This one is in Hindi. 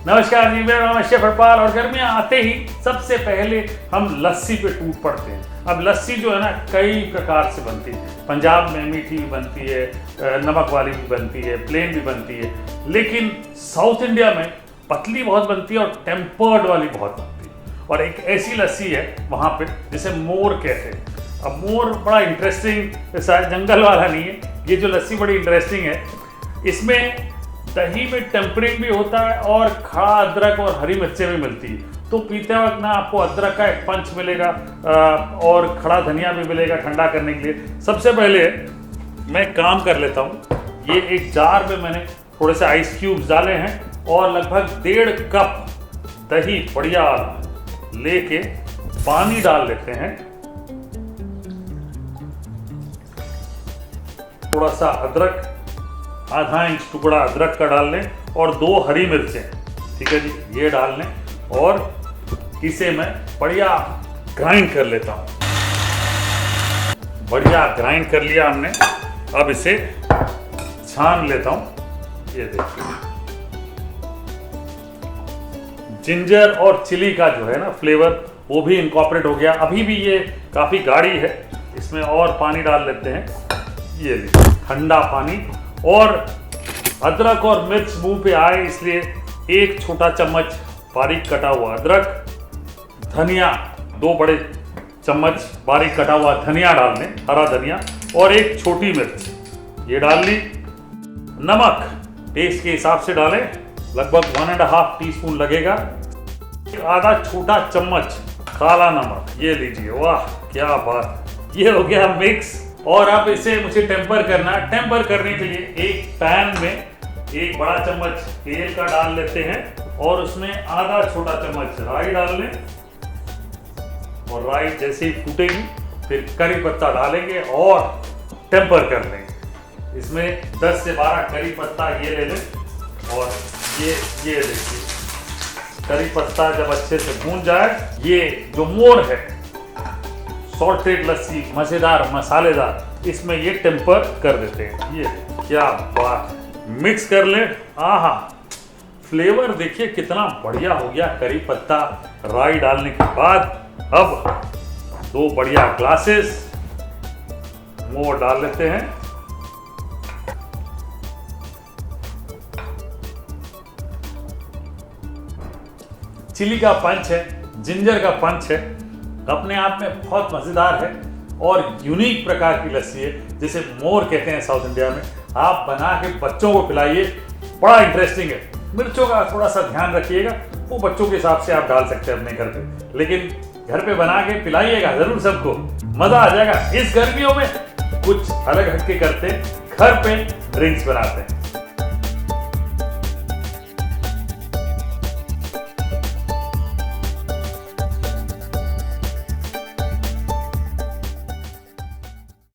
नमस्कार जी, मेरा नाम है शेफ हरपाल और गर्मियाँ आते ही सबसे पहले हम लस्सी पे टूट पड़ते हैं। अब लस्सी जो है ना कई प्रकार से बनती है। पंजाब में मीठी भी बनती है, नमक वाली भी बनती है, प्लेन भी बनती है, लेकिन साउथ इंडिया में पतली बहुत बनती है और टेम्पर्ड वाली बहुत बनती है। और एक ऐसी लस्सी है वहाँ पे जिसे मोर कहते हैं। अब मोर बड़ा इंटरेस्टिंग, शायद जंगल वाला नहीं है, ये जो लस्सी बड़ी इंटरेस्टिंग है। इसमें दही में टेम्परिंग भी होता है और खड़ा अदरक और हरी मिर्चें भी मिलती है। तो पीते वक्त ना आपको अदरक का एक पंच मिलेगा और खड़ा धनिया भी मिलेगा ठंडा करने के लिए। सबसे पहले मैं काम कर लेता हूँ। ये एक जार में मैंने थोड़े से आइस क्यूब्स डाले हैं और लगभग 1.5 कप दही बढ़िया लेके पानी डाल लेते हैं। थोड़ा सा अदरक, आधा इंच टुकड़ा अदरक का डाल लें और 2 हरी मिर्चें, ठीक है जी, ये डाल लें और इसे मैं बढ़िया ग्राइंड कर लेता हूँ। बढ़िया ग्राइंड कर लिया हमने। अब इसे छान लेता हूँ। ये देखिए, जिंजर और चिली का जो है ना फ्लेवर वो भी इनकॉर्पोरेट हो गया। अभी भी ये काफ़ी गाढ़ी है, इसमें और पानी डाल लेते हैं। ये लीजिए ठंडा पानी। और अदरक और मिर्च मुंह पे आए इसलिए 1 छोटा चम्मच बारीक कटा हुआ अदरक, धनिया 2 बड़े चम्मच बारीक कटा हुआ धनिया डाल लें, हरा धनिया, और 1 छोटी मिर्च ये डाल ली। नमक टेस्ट के हिसाब से डालें, लगभग 1.5 टीस्पून लगेगा। आधा छोटा चम्मच काला नमक, ये लीजिए। वाह क्या बात, ये हो गया मिक्स। और अब इसे मुझे टेम्पर करना है। टेम्पर करने के लिए एक पैन में 1 बड़ा चम्मच तेल का डाल लेते हैं और उसमें आधा छोटा चम्मच राई डाल लें। और राई जैसे ही फूटेगी फिर करी पत्ता डालेंगे और टेम्पर कर लेंगे। इसमें 10 से 12 करी पत्ता ये ले लें और ये देखिए करी पत्ता जब अच्छे से भून जाए, ये जो मोर है सॉल्टेड लस्सी मज़ेदार मसालेदार, इसमें ये टेम्पर कर देते हैं। ये क्या बात, मिक्स कर लें। आहा, फ्लेवर देखिए कितना बढ़िया हो गया करी पत्ता राई डालने के बाद। अब 2 बढ़िया ग्लासेस मोर डाल लेते हैं। चिली का पंच है, जिंजर का पंच है, अपने आप में बहुत मज़ेदार है और यूनिक प्रकार की लस्सी है जिसे मोर कहते हैं साउथ इंडिया में। आप बना के बच्चों को खिलाइए, बड़ा इंटरेस्टिंग है। मिर्चों का थोड़ा सा ध्यान रखिएगा, वो बच्चों के हिसाब से आप डाल सकते हैं अपने घर पे, लेकिन घर पे बना के पिलाइएगा ज़रूर, सबको मज़ा आ जाएगा। इस गर्मियों में कुछ अलग हटके करते, घर पे ड्रिंक्स बनाते हैं।